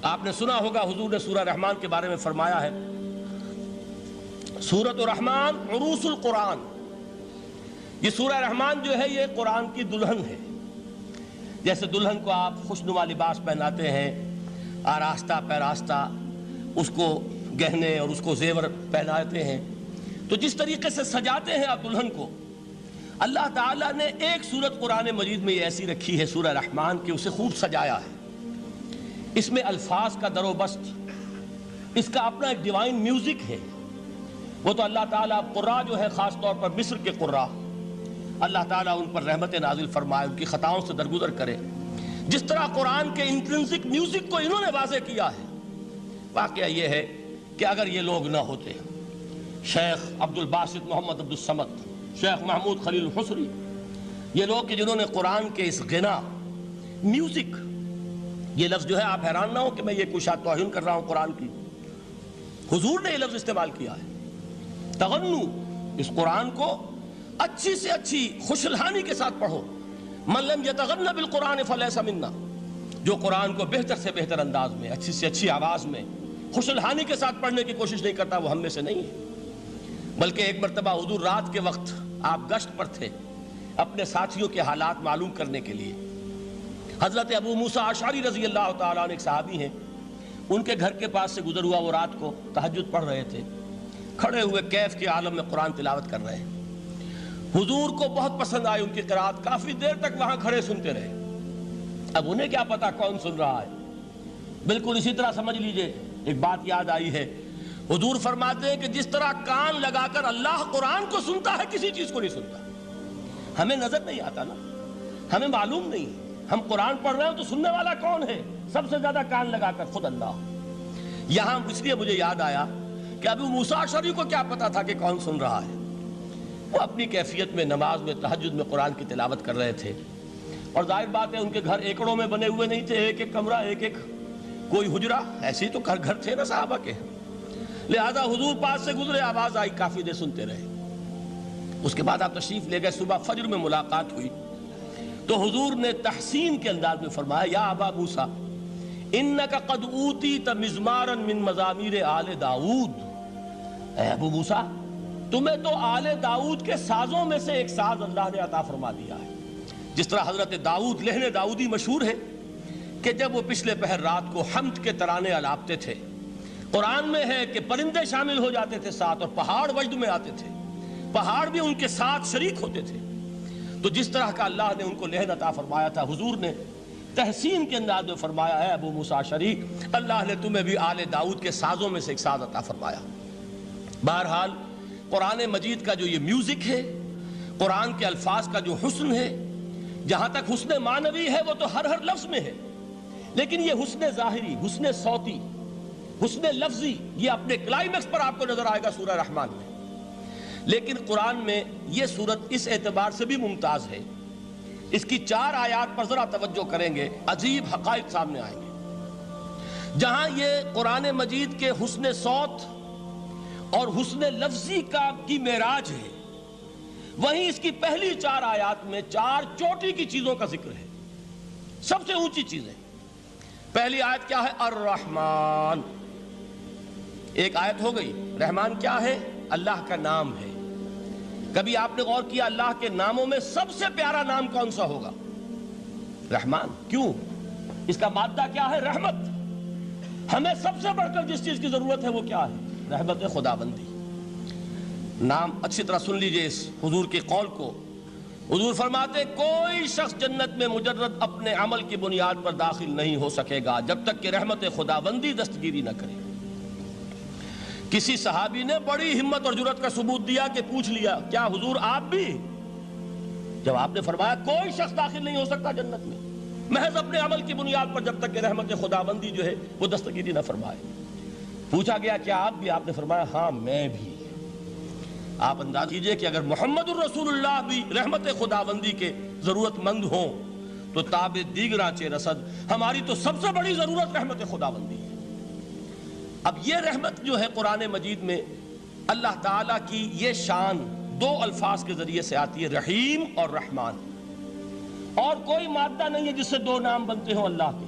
آپ نے سنا ہوگا حضور نے سورہ رحمان کے بارے میں فرمایا ہے، سورۃ الرحمن عروس القرآن، یہ سورہ رحمان جو ہے یہ قرآن کی دلہن ہے۔ جیسے دلہن کو آپ خوشنما لباس پہناتے ہیں، آراستہ پیراستہ اس کو گہنے اور اس کو زیور پہناتے ہیں، تو جس طریقے سے سجاتے ہیں آپ دلہن کو، اللہ تعالیٰ نے ایک سورت قرآن مجید میں یہ ایسی رکھی ہے سورہ رحمان کہ اسے خوب سجایا ہے۔ اس میں الفاظ کا در و بست، اس کا اپنا ایک ڈیوائن میوزک ہے۔ وہ تو اللہ تعالیٰ قراء جو ہے خاص طور پر مصر کے قراء، اللہ تعالیٰ ان پر رحمت نازل فرمائے، ان کی خطاؤں سے درگزر کرے۔ جس طرح قرآن کے انٹرنسک میوزک کو انہوں نے واضح کیا ہے، واقعہ یہ ہے کہ اگر یہ لوگ نہ ہوتے، شیخ عبد الباسط محمد عبد الصمد، شیخ محمود خلیل الحصری، یہ لوگ کہ جنہوں نے قرآن کے اس غنا، میوزک، یہ لفظ جو ہے آپ حیران نہ ہو کہ میں یہ کوئی شاید توہین کر رہا ہوں قرآن کی، حضور نے یہ لفظ استعمال کیا ہے، تغنو، اس قرآن کو اچھی سے اچھی خوشلہانی کے ساتھ پڑھو۔ من لم یتغن بالقرآن فلیس منا، جو قرآن کو بہتر سے بہتر انداز میں، اچھی سے اچھی آواز میں، خوشلہانی کے ساتھ پڑھنے کی کوشش نہیں کرتا، وہ ہم میں سے نہیں ہے۔ بلکہ ایک مرتبہ حضور رات کے وقت آپ گشت پر تھے اپنے ساتھیوں کے حالات معلوم کرنے کے لیے۔ حضرت ابو موسیٰ اشعری رضی اللہ تعالیٰ عنہ ایک صحابی ہیں، ان کے گھر کے پاس سے گزر ہوا، وہ رات کو تہجد پڑھ رہے تھے، کھڑے ہوئے کیف کے عالم میں قرآن تلاوت کر رہے ہیں۔ حضور کو بہت پسند آئی ان کی قرات، کافی دیر تک وہاں کھڑے سنتے رہے۔ اب انہیں کیا پتا کون سن رہا ہے، بالکل اسی طرح سمجھ لیجئے ایک بات یاد آئی ہے، حضور فرماتے ہیں کہ جس طرح کان لگا کر اللہ قرآن کو سنتا ہے کسی چیز کو نہیں سنتا۔ ہمیں نظر نہیں آتا نا، ہمیں معلوم نہیں، ہم قرآن پڑھ رہے ہیں تو سننے والا کون ہے؟ سب سے زیادہ کان لگا کر خود اللہ۔ یہاں اس لیے مجھے یاد آیا کہ ابو موسیٰ اشعری کو کیا پتا تھا کہ کون سن رہا ہے؟ وہ اپنی کیفیت میں نماز میں تہجد میں قرآن کی تلاوت کر رہے تھے، اور ظاہر بات ہے ان کے گھر ایکڑوں میں بنے ہوئے نہیں تھے، ایک ایک کمرہ، ایک ایک کوئی حجرہ، ایسے ہی تو گھر تھے نا صحابہ کے، لہذا حضور پاس سے گزرے، آواز آئی، کافی دیر سنتے رہے۔ اس کے بعد آپ تشریف لے گئے، صبح فجر میں ملاقات ہوئی تو حضور نے تحسین کے انداز میں فرمایا، یا ابا موسیٰ انک قد اوتیت مزمارا من مزامیر آل داؤد، اے ابو موسیٰ تمہیں تو آل داؤد کے سازوں میں سے ایک ساز اللہ نے عطا فرما دیا ہے۔ جس طرح حضرت داؤد، لہن داؤدی مشہور ہے کہ جب وہ پچھلے پہر رات کو حمد کے ترانے الاپتے تھے، قرآن میں ہے کہ پرندے شامل ہو جاتے تھے ساتھ، اور پہاڑ وجد میں آتے تھے، پہاڑ بھی ان کے ساتھ شریک ہوتے تھے۔ تو جس طرح کا اللہ نے ان کو لہن عطا فرمایا تھا، حضور نے تحسین کے انداز میں فرمایا ہے ابو موسیٰ اشعری، اللہ نے تمہیں بھی آل داؤد کے سازوں میں سے ایک ساز عطا فرمایا۔ بہرحال قرآن مجید کا جو یہ میوزک ہے، قرآن کے الفاظ کا جو حسن ہے، جہاں تک حسن معنوی ہے وہ تو ہر لفظ میں ہے، لیکن یہ حسن ظاہری، حسن صوتی، حسن لفظی، یہ اپنے کلائمیکس پر آپ کو نظر آئے گا سورہ رحمان میں۔ لیکن قرآن میں یہ سورت اس اعتبار سے بھی ممتاز ہے، اس کی 4 آیات پر ذرا توجہ کریں گے، عجیب حقائق سامنے آئیں گے۔ جہاں یہ قرآن مجید کے حسن صوت اور حسن لفظی کی معراج ہے، وہیں اس کی پہلی 4 آیات میں 4 چوٹی کی چیزوں کا ذکر ہے، سب سے اونچی چیزیں۔ پہلی آیت کیا ہے؟ الرحمن، ایک آیت ہو گئی۔ رحمان کیا ہے؟ اللہ کا نام ہے۔ کبھی آپ نے غور کیا اللہ کے ناموں میں سب سے پیارا نام کون سا ہوگا؟ رحمان۔ کیوں؟ اس کا مادہ کیا ہے؟ رحمت۔ ہمیں سب سے بڑھ کر جس چیز کی ضرورت ہے وہ کیا ہے؟ رحمت خداوندی۔ نام اچھی طرح سن لیجئے اس حضور کے قول کو۔ حضور فرماتے کوئی شخص جنت میں مجرد اپنے عمل کی بنیاد پر داخل نہیں ہو سکے گا جب تک کہ رحمت خداوندی دستگیری نہ کرے۔ کسی صحابی نے بڑی ہمت اور جرأت کا ثبوت دیا کہ پوچھ لیا، کیا حضور آپ بھی؟ جب آپ نے فرمایا کوئی شخص داخل نہیں ہو سکتا جنت میں محض اپنے عمل کی بنیاد پر جب تک کہ رحمت خداوندی جو ہے وہ دستگیری نہ فرمائے۔ پوچھا گیا کیا آپ بھی؟ آپ نے فرمایا ہاں میں بھی۔ آپ انداز کیجئے کہ اگر محمد الرسول اللہ بھی رحمت خداوندی کے ضرورت مند ہوں تو تاب دیگراں چے رسد، ہماری تو سب سے بڑی ضرورت رحمت خداوندی ہے۔ اب یہ رحمت جو ہے قرآن مجید میں اللہ تعالیٰ کی یہ شان 2 الفاظ کے ذریعے سے آتی ہے، رحیم اور رحمان، اور کوئی مادہ نہیں ہے جس سے 2 نام بنتے ہوں اللہ کے۔